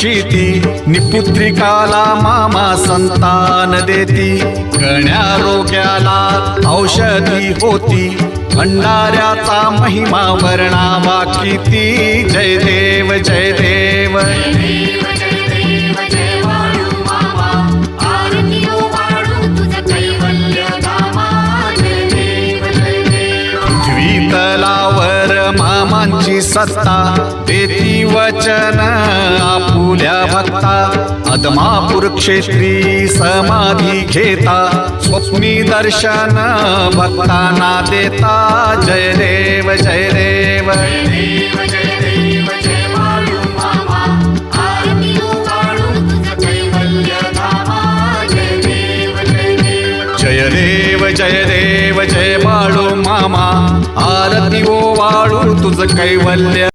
बक्षिती निपुत्रिकाला मामा संतान देती गण्या रोग्याला औषधी होती भंडाऱ्याचा महिमा वर्णावा किती जय देव जय देव पृथ्वी तलावर मामांची सत्ता देती वचन आपुल्या भक्ता अदमापूर क्षेत्री समाधी घेता स्वप्नी दर्शन भक्तांना देता जय देव जय देव जय देव जय देव जय बाळू मामा आरती ओ वाळू तुझ कैवल्य